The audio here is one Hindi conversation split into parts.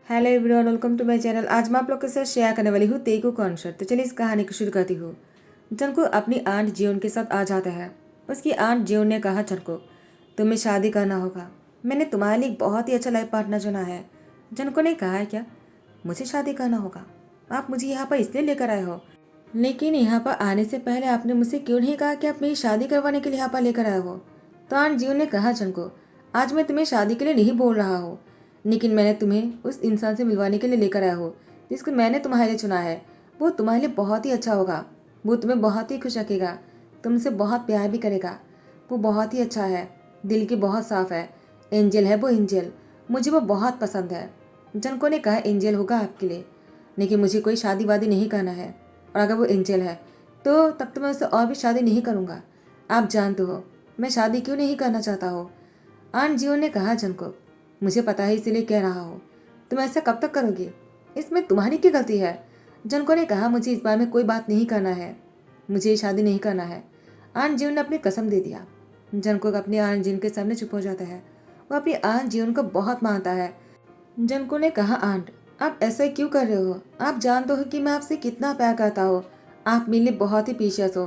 Hello everyone, welcome to my channel. आज मैं आप लोग के साथ शेयर करने वाली हूँ तेगू कॉन्सर्ट। तो चलिए इस कहानी को शुरू करती हूँ। जनको अपनी आंट जियोन के साथ आ जाता है। उसकी आंट जियोन ने कहा, जनको तुम्हें शादी करना होगा। मैंने तुम्हारे लिए एक बहुत ही अच्छा लाइफ पार्टनर चुना है। जनको ने कहा, क्या मुझे शादी करना होगा? आप मुझे यहाँ पर इसलिए लेकर आए हो, लेकिन यहाँ पर आने से पहले आपने मुझसे क्यों नहीं कहा कि आप मेरी शादी करवाने के लिए यहाँ पर लेकर आए हो? तो आंट जियोन ने कहा, जनको आज मैं तुम्हें शादी के लिए नहीं बोल रहा हूँ, लेकिन मैंने तुम्हें उस इंसान से मिलवाने के लिए लेकर आया हूँ जिसको मैंने तुम्हारे लिए चुना है। वो तुम्हारे लिए बहुत ही अच्छा होगा। वो तुम्हें बहुत ही खुश रखेगा, तुमसे बहुत प्यार भी करेगा। वो बहुत ही अच्छा है, दिल की बहुत साफ है। एंजल है वो, एंजल। मुझे वो बहुत पसंद है। जनको ने कहा, एंजल होगा आपके लिए, लेकिन मुझे कोई शादी वादी नहीं करना है। और अगर वो एंजल है तो तब तो मैं उससे और भी शादी नहीं करूँगा। आप जानते हो मैं शादी क्यों नहीं करना चाहता हूँ। आंट जियो ने कहा, जनको मुझे पता है, इसीलिए कह रहा हूँ। तुम ऐसा कब तक करोगे? इसमें तुम्हारी क्या गलती है? जनको ने कहा, मुझे इस बारे में कोई बात नहीं करना है, मुझे शादी नहीं करना है। आंट जीवन ने अपनी कसम दे दिया। जनको अपनी आंट जीवन के सामने चुप हो जाता है। वो अपनी आंट जीवन को बहुत मानता है। जनको ने कहा, आंट आप ऐसा क्यों कर रहे हो? आप जानते हो कि मैं आपसे कितना प्यार करता हूँ। आप मेरे लिए बहुत ही प्रीशियस हो।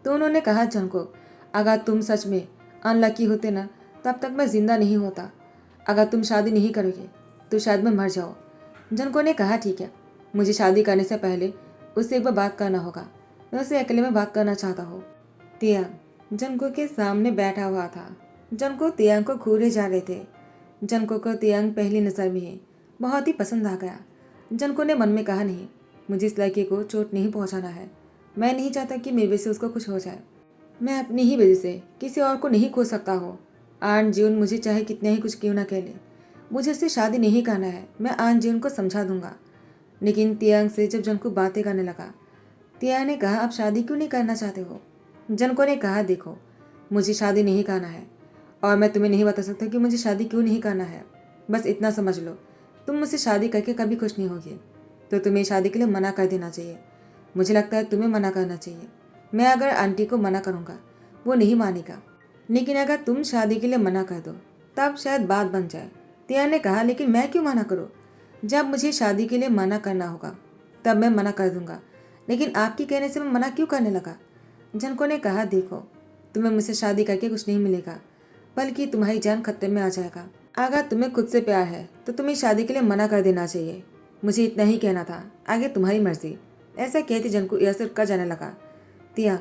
तो उन्होंने कहा, जनको अगर तुम सच में अनलकी होते ना, तब तक मैं जिंदा नहीं होता। अगर तुम शादी नहीं करोगे तो शायद मैं मर जाऊँ। जनको ने कहा, ठीक है, मुझे शादी करने से पहले उससे एक बार बात करना होगा। मैं उससे अकेले में बात करना चाहता हूँ। तियांग जनको के सामने बैठा हुआ था। जनको तियांग को घूरे जा रहे थे। जनको को तियांग पहली नज़र में ही बहुत ही पसंद आ गया। जनको ने मन में कहा, नहीं, मुझे इस लड़के को चोट नहीं पहुंचाना है। मैं नहीं चाहता कि मेरे वजह से उसको कुछ हो जाए। मैं अपनी ही वजह से किसी और को नहीं खो सकता हूँ। आन जीवन मुझे चाहे कितना ही कुछ क्यों ना कह ले, मुझे उससे शादी नहीं करना है। मैं आन जीवन को समझा दूंगा। लेकिन तियांग से जब जनको बातें करने लगा, तियांग ने कहा, आप शादी क्यों नहीं करना चाहते हो? जनको ने कहा, देखो मुझे शादी नहीं करना है और मैं तुम्हें नहीं बता सकता कि मुझे शादी क्यों नहीं करना है। बस इतना समझ लो, तुम मुझसे शादी करके कभी खुश नहीं होगी, तो तुम्हें शादी के लिए मना कर देना चाहिए। मुझे लगता है तुम्हें मना करना चाहिए। मैं अगर आंटी को मना करूँगा वो नहीं मानेगा, लेकिन अगर तुम शादी के लिए मना कर दो तब शायद बात बन जाए। तिया ने कहा, लेकिन मैं क्यों मना करूँ? जब मुझे शादी के लिए मना करना होगा तब मैं मना कर दूंगा, लेकिन आपके कहने से मैं मना क्यों करने लगा? जनको ने कहा, देखो तुम्हें मुझसे शादी करके कुछ नहीं मिलेगा, बल्कि तुम्हारी जान खतरे में आ जाएगा। अगर तुम्हें खुद से प्यार है तो तुम्हें शादी के लिए मना कर देना चाहिए। मुझे इतना ही कहना था, आगे तुम्हारी मर्जी। ऐसा कहते जनको यहाँ से उठकर जाने लगा। तिया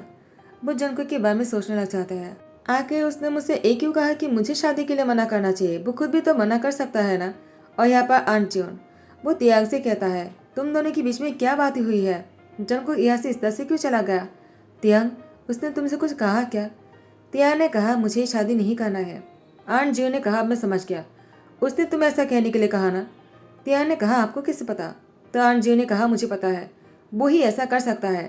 वो जनको के बारे में सोचने लग जाता है। आके उसने मुझसे एक क्यों कहा कि मुझे शादी के लिए मना करना चाहिए? वो खुद भी तो मना कर सकता है ना। और यहाँ पर आंट जियोन वो तियांग से कहता है, तुम दोनों के बीच में क्या बात हुई है? जनको यहाँ से इस तरह से क्यों चला गया? तियांग उसने तुमसे कुछ कहा क्या? तियांग ने कहा, मुझे शादी नहीं करना है। आंट जियोन ने कहा, मैं समझ गया, उसने तुम्हें ऐसा कहने के लिए कहा ना। तियांग ने कहा, आपको कैसे पता? तो आंट जियोन ने कहा, मुझे पता है, वो ही ऐसा कर सकता है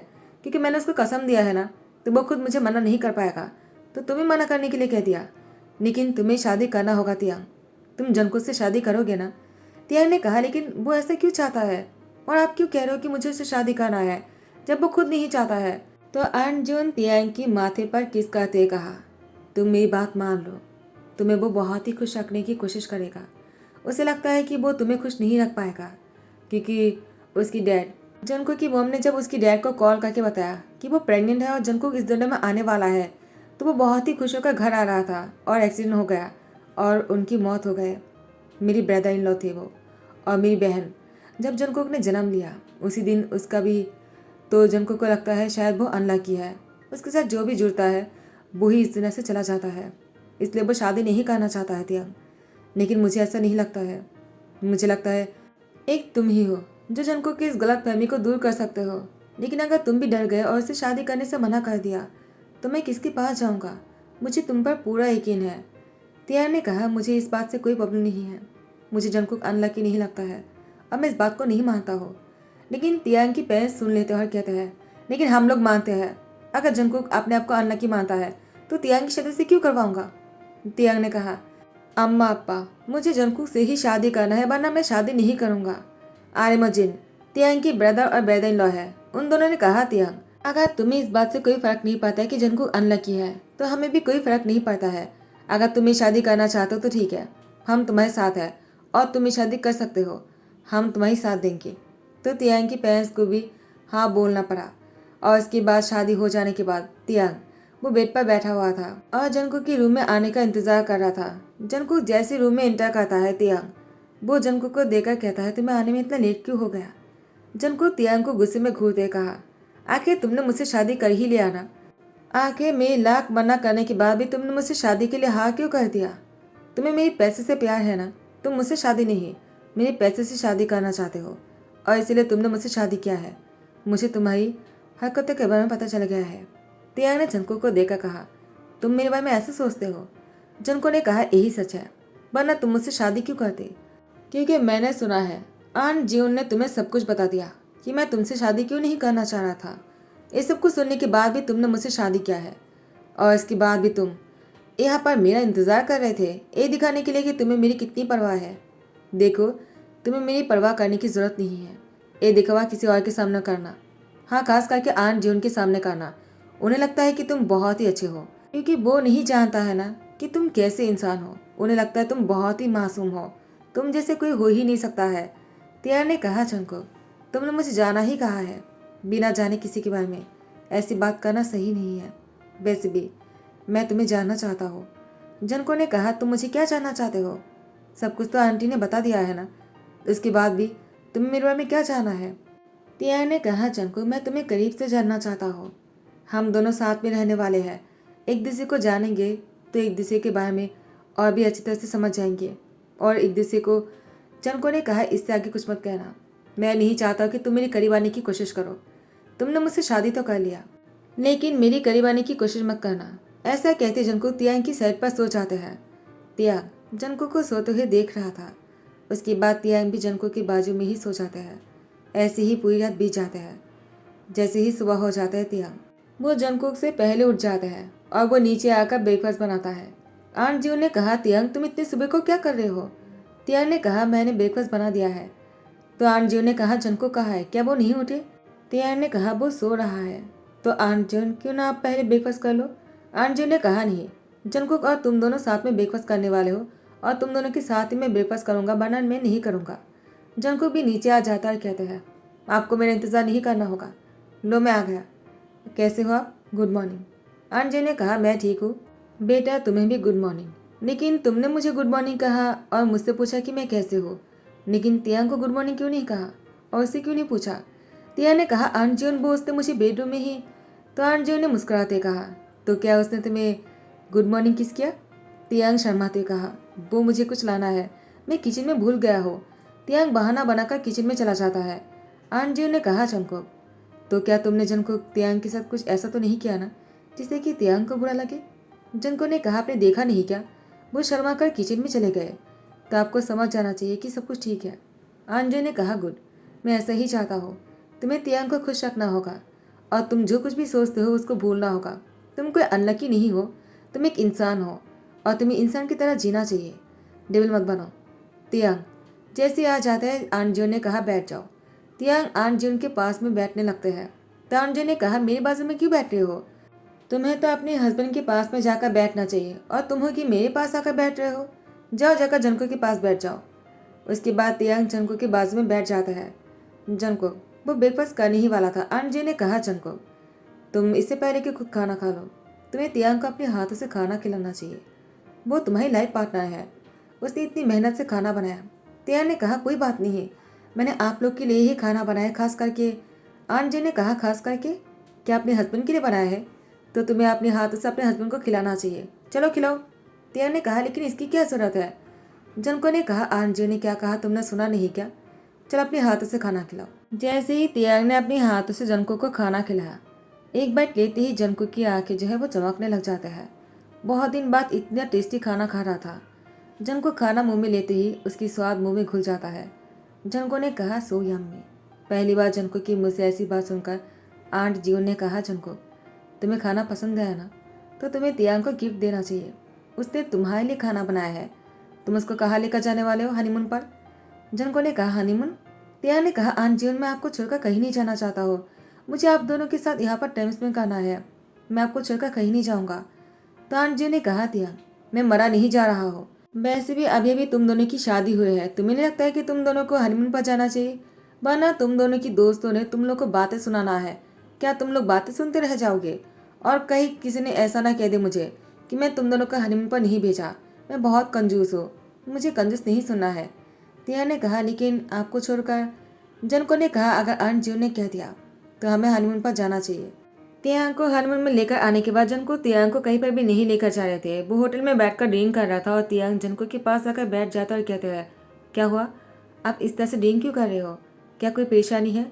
क्योंकि मैंने उसको कसम दिया है ना, तो वो खुद मुझे मना नहीं कर पाएगा। तो तुम्हें मना करने के लिए कह दिया, लेकिन तुम्हें शादी करना होगा तियांग। तुम जनको से शादी करोगे ना? तियांग ने कहा, लेकिन वो ऐसा क्यों चाहता है और आप क्यों कह रहे हो कि मुझे उससे शादी करना है जब वो खुद नहीं चाहता है? तो अर्जुन तियांग की माथे पर किस करते हुए कहा, तुम मेरी बात मान लो, तुम्हें वो बहुत ही खुश रखने की कोशिश करेगा। उसे लगता है कि वो तुम्हें खुश नहीं रख पाएगा क्योंकि उसकी डैड जनको की मॉम ने जब उसकी डैड को कॉल करके बताया कि वो प्रेग्नेंट है और जनको इस दुनिया में आने वाला है, तो वो बहुत ही खुश होकर घर आ रहा था और एक्सीडेंट हो गया और उनकी मौत हो गई। मेरी ब्रदर इन लॉ थे वो और मेरी बहन। जब जनको ने जन्म लिया उसी दिन उसका भी, तो जनको को लगता है शायद वो अनलकी है, उसके साथ जो भी जुड़ता है वो ही इस दुनिया से चला जाता है, इसलिए वो शादी नहीं करना चाहता है तियांग। लेकिन मुझे ऐसा नहीं लगता है। मुझे लगता है एक तुम ही हो जो जनको की इस गलत फहमी को दूर कर सकते हो। लेकिन अगर तुम भी डर गए और इसे शादी करने से मना कर दिया तो मैं किसके पास जाऊंगा? मुझे तुम पर पूरा यकीन है। तियार ने कहा, मुझे इस बात से कोई प्रॉब्लम नहीं है। मुझे जंगकुक अनलकी नहीं लगता है और मैं इस बात को नहीं मानता हूँ। लेकिन तियांग की पेरेंट्स सुन लेते हैं और कहते हैं, लेकिन हम लोग मानते हैं। अगर जंगकुक अपने आप को अनलकी मानता है तो तियांग की शादी से क्यों करवाऊंगा? तियांग ने कहा, अम्मा अप्पा मुझे जंगकुक से ही शादी करना है, वरना मैं शादी नहीं करूंगा। आर्यमोजिन तियांग की ब्रदर और ब्रदर इन लॉ है। उन दोनों ने कहा, तियांग अगर तुम्हें इस बात से कोई फर्क नहीं पड़ता है कि जंगकुक अनलकी है तो हमें भी कोई फर्क नहीं पड़ता है। अगर तुम्हें शादी करना चाहते हो तो ठीक है, हम तुम्हारे साथ हैं और तुम ये शादी कर सकते हो। हम तुम्हारी साथ देंगे। तो तियांग की पेरेंट्स को भी हाँ बोलना पड़ा। और इसके बाद शादी हो जाने के बाद तियांग वो बेड पर बैठा हुआ था और जंगकुक के रूम में आने का इंतजार कर रहा था। जंगकुक जैसे रूम में एंटर करता है, तियांग वो जंगकुक को देखकर कहता है, तुम्हें आने में इतना लेट क्यों हो गया? जंगकुक तियांग को गुस्से में घूरते कहा, आखिर तुमने मुझसे शादी कर ही लिया ना। आखिर मैं लाख मना करने के बाद भी तुमने मुझसे शादी के लिए हाँ क्यों कर दिया? तुम्हें मेरी पैसे से प्यार है ना? तुम मुझसे शादी नहीं, मेरे पैसे से शादी करना चाहते हो और इसीलिए तुमने मुझसे शादी किया है। मुझे तुम्हारी हरकतों के बारे में पता चल गया है। तियांग ने जंगकुक को देखकर कहा, तुम मेरे बारे में ऐसे सोचते हो? जंगकुक ने कहा, यही सच है, वरना तुम मुझसे शादी क्यों करते? क्योंकि मैंने सुना है आन जियोन ने तुम्हें सब कुछ बता दिया कि मैं तुमसे शादी क्यों नहीं करना चाह रहा था। ये सब कुछ सुनने के बाद भी तुमने मुझसे शादी किया है और इसके बाद भी तुम यहाँ पर मेरा इंतज़ार कर रहे थे, ये दिखाने के लिए कि तुम्हें मेरी कितनी परवाह है। देखो, तुम्हें मेरी परवाह करने की ज़रूरत नहीं है। ये दिखावा किसी और के सामने करना, हाँ खास करके आन जियोन के सामने करना, उन्हें लगता है कि तुम बहुत ही अच्छे हो, क्योंकि वो नहीं जानता है ना कि तुम कैसे इंसान हो। उन्हें लगता है तुम बहुत ही मासूम हो, तुम जैसे कोई हो ही नहीं सकता है। तियार ने कहा, जंगकुक तुमने मुझे जाना ही कहा है, बिना जाने किसी के बारे में ऐसी बात करना सही नहीं है। वैसे भी मैं तुम्हें जानना चाहता हूँ। जंगकुक ने कहा, तुम मुझे क्या जानना चाहते हो? सब कुछ तो आंटी ने बता दिया है ना, उसके बाद भी तुम्हें मेरे बारे में क्या जानना है? तियार ने कहा, जंगकुक मैं तुम्हें करीब से जानना चाहता हूँ। हम दोनों साथ में रहने वाले हैं, एक दूसरे को जानेंगे तो एक दूसरे के बारे में और भी अच्छी तरह से समझ जाएंगे और एक दूसरे को। जंगकुक ने कहा, इससे आगे कुछ मत कहना। मैं नहीं चाहता कि तुम मेरे करीब आने की कोशिश करो। तुमने मुझसे शादी तो कर लिया, लेकिन मेरी करीब आने की कोशिश मत करना। ऐसा कहते जंगकुक तियांग की साइड पर सो जाते हैं। तियांग जंगकुक को सोते हुए देख रहा था। उसके बाद तियांग भी जंगकुक के बाजू में ही सो जाते हैं। ऐसे ही पूरी रात बीत जाते हैं। जैसे ही सुबह हो जाता है, तियांग वो जंगकुक से पहले उठ जाता है और वो नीचे आकर ब्रेकफास्ट बनाता है। आंट जियो ने कहा, तियांग तुम इतनी सुबह को क्या कर रहे हो? तियांग ने कहा, मैंने ब्रेकफास्ट बना दिया है। तो आंट जियो ने कहा, जंगकुक कहाँ है, क्या वो नहीं उठे? तियांग ने कहा, वो सो रहा है। तो आंट जियो, क्यों ना आप पहले ब्रेकफास्ट कर लो? आंट जियो ने कहा, नहीं, जंगकुक और तुम दोनों साथ में ब्रेकफास्ट करने वाले हो और तुम दोनों के साथ ही मैं ब्रेकफास्ट करूंगा, वरना मैं नहीं करूंगा। जंगकुक भी नीचे आ जाता है और कहते हैं, आपको मेरा इंतज़ार नहीं करना होगा। लो मैं आ गया। कैसे हो आप? Good morning. अंजय ने कहा, मैं ठीक हूँ। बेटा तुम्हें भी गुड मॉर्निंग। लेकिन तुमने मुझे गुड मॉर्निंग कहा और मुझसे पूछा कि मैं कैसे हूँ, लेकिन तियांग को गुड मॉर्निंग क्यों नहीं कहा और उससे क्यों नहीं पूछा? तियांग ने कहा, अंजय वो उसने मुझे बेडरूम में ही। तो अंजय ने मुस्कुराते कहा, तो क्या उसने तुम्हें गुड मॉर्निंग किस किया? तियांग शर्माते कहा, वो मुझे कुछ लाना है, मैं किचन में भूल गया हो। तियांग बहाना बनाकर किचन में चला जाता है। अंजय ने कहा, जंगकुक तो क्या तुमने जंगकुक तियांग के साथ कुछ ऐसा तो नहीं किया ना जिससे कि तियांग को बुरा लगे? जंगकुक ने कहा, आपने देखा नहीं क्या, वो शर्मा कर किचन में चले गए। तो आपको समझ जाना चाहिए कि सब कुछ ठीक है। अंजय ने कहा, गुड, मैं ऐसा ही चाहता हूँ। तुम्हें तियांग को खुश रखना होगा और तुम जो कुछ भी सोचते हो उसको भूलना होगा। तुम कोई अनलकी नहीं हो, तुम एक इंसान हो और तुम्हें इंसान की तरह जीना चाहिए, डेविल मत बनो। तियांग जैसे आ जाता है, अंजय ने कहा, बैठ जाओ। तियांग आंटजिन के पास में बैठने लगते हैं। तो आंटजिन ने कहा, मेरे बाजू में क्यों बैठ रहे हो? तुम्हें तो अपने हस्बैंड के पास में जाकर बैठना चाहिए और तुम हो कि मेरे पास आकर बैठ रहे हो। जाओ जाकर जंको के पास बैठ जाओ। उसके बाद तियांग जंको के बाजू में बैठ जाता है। जंको वो ब्रेकफास्ट करने ही वाला था। आंटजिन ने कहा, जंको तुम इससे पहले कि खुद खाना खा लो, तुम्हें तियांग को अपने हाथों से खाना खिलाना चाहिए। वो तुम्हारी लाइफ पार्टनर है, उसने इतनी मेहनत से खाना बनाया। तियांग ने कहा, कोई बात नहीं, मैंने आप लोग के लिए ही खाना बनाया, खास करके। आंट जी ने कहा, खास करके क्या अपने हस्बैंड के लिए बनाया है? तो तुम्हें अपने हाथों से अपने हस्बैंड को खिलाना चाहिए, चलो खिलाओ। तियांग ने कहा, लेकिन इसकी क्या ज़रूरत है? जंको ने कहा, आंट जी ने क्या कहा तुमने सुना नहीं क्या? चलो अपने हाथों से खाना खिलाओ। जैसे ही तियांग ने अपने हाथों से जंको को खाना खिलाया, एक बाइट लेते ही जंको की आंखें जो है वो चमकने लग जाते हैं। बहुत दिन बाद इतना टेस्टी खाना खा रहा था। जंको खाना मुंह में लेते ही उसकी स्वाद मुंह में घुल जाता है। जंको ने कहा, सो यम्मी। पहली बार जंको की मुँह से ऐसी बात सुनकर आंट जीवन ने कहा, जंको तुम्हें खाना पसंद है ना, तो तुम्हें तियांग को गिफ्ट देना चाहिए। उसने तुम्हारे लिए खाना बनाया है। तुम उसको कहाँ लेकर जाने वाले हो, हनीमून पर? जंको ने कहा, हनीमून? तियांग ने कहा, आंट जीवन मैं आपको छोड़कर कहीं नहीं जाना चाहता हूँ। मुझे आप दोनों के साथ यहाँ पर टाइम स्पेंड करना है। मैं आपको छोड़कर कहीं नहीं जाऊँगा। तो आंट जीवन ने कहा, तियांग मैं मरा नहीं जा रहा हूँ, वैसे भी अभी अभी तुम दोनों की शादी हुई है, तुम्हें नहीं लगता है कि तुम दोनों को हनीमून पर जाना चाहिए? वरना तुम दोनों की दोस्तों ने तुम लोग को बातें सुनाना है। क्या तुम लोग बातें सुनते रह जाओगे? और कहीं किसी ने ऐसा ना कह दे मुझे कि मैं तुम दोनों को हनीमून पर नहीं भेजा। मैं बहुत कंजूस हूँ, मुझे कंजूस नहीं सुनना है। तिया ने कहा, लेकिन आपको छोड़कर। जनको ने कहा, अगर आंट जी ने कह दिया तो हमें हनीमून पर जाना चाहिए। तियांग को हनीमून में लेकर आने के बाद जनको तियांग को कहीं पर भी नहीं लेकर जा रहे थे। वो होटल में बैठकर ड्रिंक कर रहा था और तियांग जनको के पास आकर बैठ जाता और कहते हैं, क्या हुआ, आप इस तरह से ड्रिंक क्यों कर रहे हो? क्या कोई परेशानी है?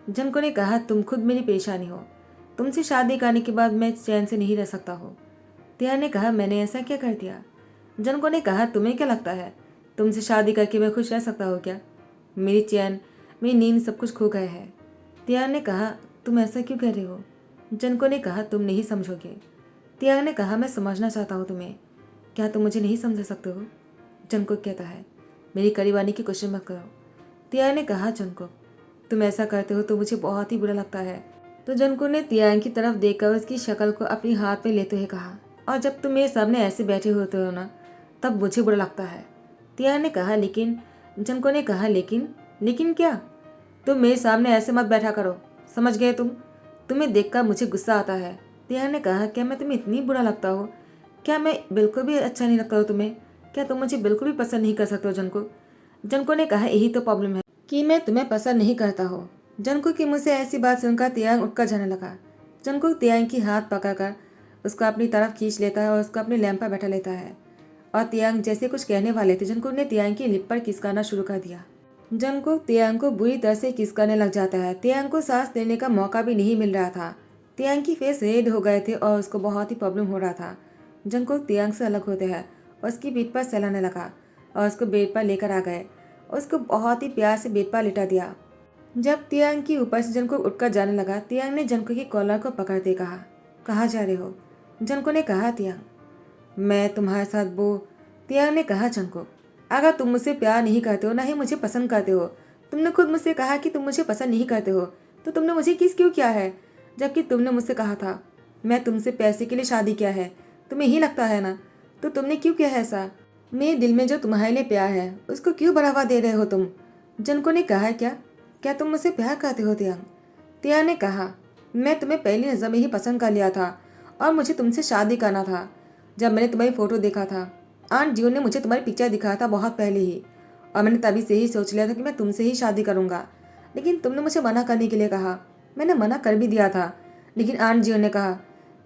जनको ने कहा, तुम खुद मेरी परेशानी हो। तुमसे शादी करने के बाद मैं चैन से नहीं रह सकता हूँ। तियांग ने कहा, मैंने ऐसा क्या कर दिया? जनको ने कहा, तुम्हें क्या लगता है तुमसे शादी करके मैं खुश रह सकता हूँ क्या? मेरी चैन, मेरी नींद सब कुछ खो गया है। तियांग ने कहा, तुम ऐसा क्यों कह रहे हो? जनको ने कहा, तुम नहीं समझोगे। तियांग ने कहा, मैं समझना चाहता हूँ तुम्हें। क्या तुम मुझे नहीं समझ सकते हो? जनको कहता है, मेरी करीब आने की कोशिश मत करो। तियांग ने कहा, जनको तुम ऐसा करते हो तो मुझे बहुत ही बुरा लगता है। तो जनको ने तियांग की तरफ देखकर उसकी शक्ल को अपनी हाथ में लेते हुए कहा, और जब तुम मेरे सामने ऐसे बैठे होते हो ना, तब मुझे बुरा लगता है। तियांग ने कहा, लेकिन। जनको ने कहा, लेकिन? लेकिन क्या? तुम मेरे सामने ऐसे मत बैठा करो, समझ गए तुम? तुम्हें देखकर मुझे गुस्सा आता है। तियांग ने कहा, क्या मैं तुम्हें इतनी बुरा लगता हूँ? क्या मैं बिल्कुल भी अच्छा नहीं लगता हूँ तुम्हें? क्या तुम मुझे बिल्कुल भी पसंद नहीं कर सकते हो जनको? जनको ने कहा, यही तो प्रॉब्लम है कि मैं तुम्हें पसंद नहीं करता हूँ। जनको की मुझसे ऐसी बात सुनकर तियांग उठकर जाने लगा। जनको तियांग की हाथ पकड़कर उसको अपनी तरफ खींच लेता है और उसको अपने लैंप पर बैठा लेता है। और तियांग जैसे कुछ कहने वाले थे, जनको ने तियांग की लिप पर किस करना शुरू कर दिया। जंगकुक तियांग को बुरी तरह से किस करने लग जाता है। तियांग को सांस लेने का मौका भी नहीं मिल रहा था। तियांग की फेस रेड हो गए थे और उसको बहुत ही प्रॉब्लम हो रहा था। जंगकुक तियांग से अलग होते हैं और उसकी पीठ पर सहलाने लगा और उसको बेड पर लेकर आ गए। उसको बहुत ही प्यार से बेड पर लिटा दिया। जब तियांग की ऊपर से जंगकुक उठकर जाने लगा, तियांग ने जंगकुक की कॉलर को पकड़ते कहा, कहाँ जा रहे हो? जंगकुक ने कहा, तियांग मैं तुम्हारे साथ वो। तियांग ने कहा, जंगकुक अगर तुम मुझसे प्यार नहीं करते हो, ना ही मुझे पसंद करते हो, तुमने खुद मुझसे कहा कि तुम मुझे पसंद नहीं करते हो, तो तुमने मुझे किस क्यों किया है? जबकि तुमने मुझसे कहा था मैं तुमसे पैसे के लिए शादी किया है। तुम्हें ही लगता है ना, तो तुमने क्यों किया है ऐसा? मेरे दिल में जो तुम्हारे लिए प्यार है उसको क्यों बढ़ावा दे रहे हो तुम? जनको ने कहा, क्या क्या तुम मुझसे प्यार करते हो तियांग? तियांग ने कहा, मैं तुम्हें पहली नज़र में ही पसंद कर लिया था और मुझे तुमसे शादी करना था। जब मैंने तुम्हारी फ़ोटो देखा था, आंट जियो ने मुझे तुम्हारी पिक्चर दिखाया था बहुत पहले ही, और मैंने तभी से ही सोच लिया था कि मैं तुमसे ही शादी करूंगा। लेकिन तुमने मुझे मना करने के लिए कहा। मैंने मना कर भी दिया था, लेकिन आंट जियो ने कहा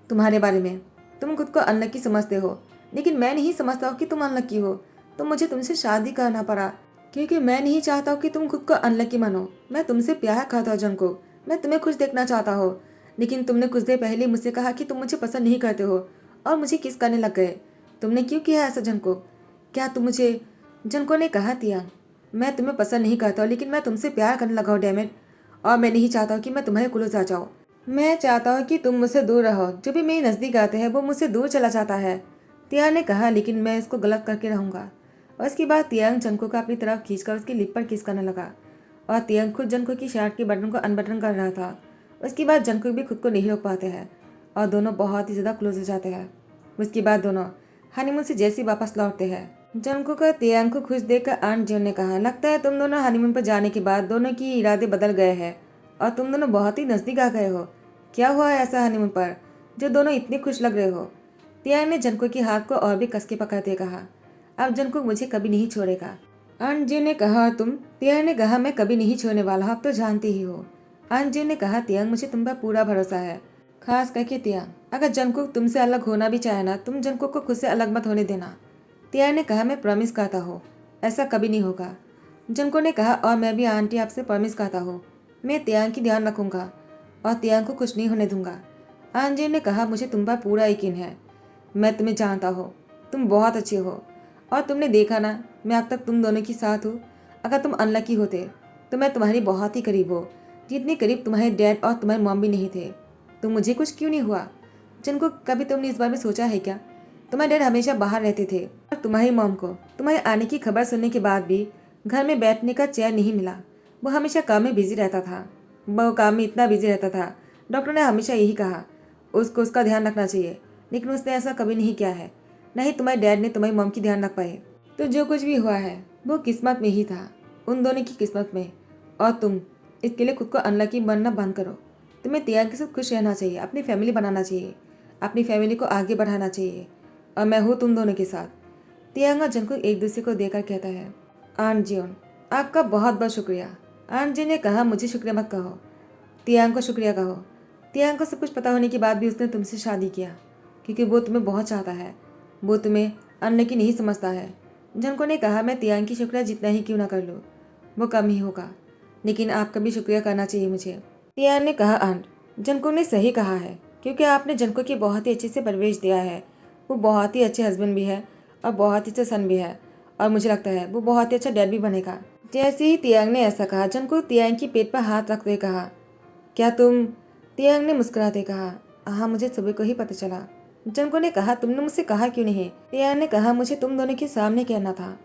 तुम्हारे बारे में, तुम खुद को अनलकी समझते हो, लेकिन मैं नहीं समझता हूँ कि तुम अनलकी हो। तो मुझे तुमसे शादी करना पड़ा क्योंकि मैं नहीं चाहता हूँ कि तुम खुद को अनलकी मानो। मैं तुमसे प्यार करता हूँ जंको, मैं तुम्हें खुश देखना चाहता हूँ। लेकिन तुमने कुछ देर पहले मुझसे कहा कि तुम मुझे पसंद नहीं करते हो और मुझे किस करने लग गए। तुमने क्यों किया ऐसा जंको? क्या तुम मुझे? जंको ने कहा, तियांग मैं तुम्हें पसंद नहीं करता हूँ, लेकिन मैं तुमसे प्यार करने लगा हूँ डैमेट, और मैं नहीं चाहता हूँ कि मैं तुम्हारे क्लोज आ जाऊँ। मैं चाहता हूँ कि तुम मुझसे दूर रहो। जो भी मेरे नज़दीक आते हैं वो मुझसे दूर चला जाता है। तियांग ने कहा, लेकिन मैं इसको गलत करके रहूँगा। और इसके बाद तियांग जंको को अपनी तरफ खींचकर उसकी लिप पर किस करने लगा और तियांग खुद जंको की शर्ट के बटन को अनबटन कर रहा था। उसके बाद जंको भी खुद को नहीं रोक पाते हैं और दोनों बहुत ही ज़्यादा क्लोज हो जाते हैं। उसके बाद दोनों हनीमून से जैसे वापस लौटते हैं। जंको का तियांग को खुश देखकर आंट जियो ने कहा, लगता है तुम दोनों हनीमून पर जाने के बाद दोनों की इरादे बदल गए हैं और तुम दोनों बहुत ही नज़दीक आ गए हो। क्या हुआ है ऐसा हनीमून पर जो दोनों इतने खुश लग रहे हो? तियांग ने जंको के हाथ को और भी कस के पकड़ते कहा, अब जंको मुझे कभी नहीं छोड़ेगा। आंट जियो ने कहा, और तुम? तियांग ने कहा, मैं कभी नहीं छोड़ने वाला हूँ, अब तो जानती ही हो। आंट जियो ने कहा, तियांग मुझे तुम पर पूरा भरोसा है, खास करके तियांग। अगर जंकुक तुमसे अलग होना भी चाहे ना, तुम जंकुक को खुद से अलग मत होने देना। तियांग ने कहा, मैं प्रॉमिस करता हूँ ऐसा कभी नहीं होगा। जंको ने कहा, और मैं भी आंटी आपसे प्रॉमिस करता हूँ मैं तियांग की ध्यान रखूंगा और तियांग को कुछ नहीं होने दूंगा। आंजी ने कहा, मुझे तुम पर पूरा यकीन है, मैं तुम्हें जानता हूँ, तुम बहुत अच्छे हो और तुमने देखा ना मैं अब तक तुम दोनों के साथ हूँ। अगर तुम अनलकी होते तो मैं तुम्हारी बहुत ही करीब हो, जितने करीब तुम्हारे डैड और तुम्हारे मॉम भी नहीं थे। तो मुझे कुछ क्यों नहीं हुआ? जिनको कभी तुमने इस बारे में सोचा है क्या? तुम्हारे डैड हमेशा बाहर रहते थे और तुम्हारी मॉम को तुम्हारे आने की खबर सुनने के बाद भी घर में बैठने का चैन नहीं मिला। वो हमेशा काम में बिजी रहता था, वो काम में इतना बिजी रहता था, डॉक्टर ने हमेशा यही कहा उसको उसका ध्यान रखना चाहिए, लेकिन उसने ऐसा कभी नहीं किया है। न ही तुम्हारे डैड ने तुम्हारी मॉम की ध्यान रख पाए। तो जो कुछ भी हुआ है वो किस्मत में ही था, उन दोनों की किस्मत में। और तुम इसके लिए खुद को अनलकी बनना बंद करो। तुम्हें तियांग के साथ खुश रहना चाहिए, अपनी फैमिली बनाना चाहिए, अपनी फैमिली को आगे बढ़ाना चाहिए। और मैं हूँ तुम दोनों के साथ। तियांग और जंगकुक एक दूसरे को देखकर कहता है, आंट जियोन आपका बहुत बहुत शुक्रिया। आंट जी ने कहा, मुझे शुक्रिया मत कहो, तियांग को शुक्रिया कहो। तियांग को सब कुछ पता होने के बाद भी उसने तुमसे शादी किया क्योंकि वो तुम्हें बहुत चाहता है, वो तुम्हें अनलकी नहीं समझता है। जंको ने कहा, मैं तियांग की शुक्रिया जितना ही क्यों ना कर लूँ वो कम ही होगा, लेकिन आपका भी शुक्रिया करना चाहिए मुझे। तियांग ने कहा, आंट जंको ने सही कहा है क्योंकि आपने जंको की बहुत ही अच्छे से परवरिश दिया है। वो बहुत ही अच्छे हस्बैंड भी है और बहुत ही अच्छा सन भी है, और मुझे लगता है वो बहुत ही अच्छा डैड भी बनेगा। जैसे ही तियांग ने ऐसा कहा, जंको तियांग की पेट पर हाथ रखते कहा, क्या तुम? तियांग ने मुस्कुराते कहा, हाँ मुझे सुबह को ही पता चला। जंको ने कहा, तुमने मुझसे कहा क्यों नहीं? तियांग ने कहा, मुझे तुम दोनों के सामने कहना था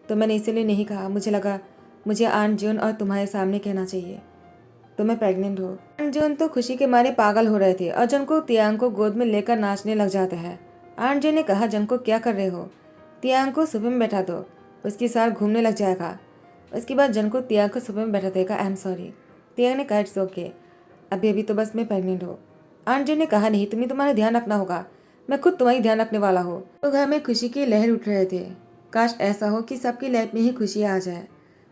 तो मैंने इसलिए नहीं कहा। मुझे लगा मुझे आंट जियोन और तुम्हारे सामने कहना चाहिए तो मैं प्रेग्नेंट हो। आंट जियोन तो खुशी के मारे पागल हो रहे थे और जंको तियांग को गोद में लेकर नाचने लग जाता है। आंट जियोन ने कहा, जंको क्या कर रहे हो? तियांग को सोफे में बैठा दो, उसके साथ घूमने लग जाएगा। उसके बाद जंको तियांग को सोफे में बैठा देगा। I am sorry. तियांग ने कहा, इट्स ओके, अभी अभी तो बस मैं प्रेग्नेंट हूँ। आंट जी ने कहा, नहीं तुम्हें तुम्हारा ध्यान रखना होगा, मैं खुद तुम्हारी ध्यान रखने वाला हूँ। तो घर में खुशी की लहर उठ रहे थे। काश ऐसा हो कि सबकी लाइफ में ही खुशी आ जाए।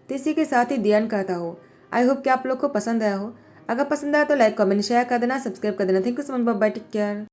तो इसी के साथ ही ध्यान करता हो। आई होप कि आप लोग को पसंद आया हो। अगर पसंद आया तो लाइक कमेंट शेयर कर देना, सब्सक्राइब कर देना। Thank you so much, bye bye, take care.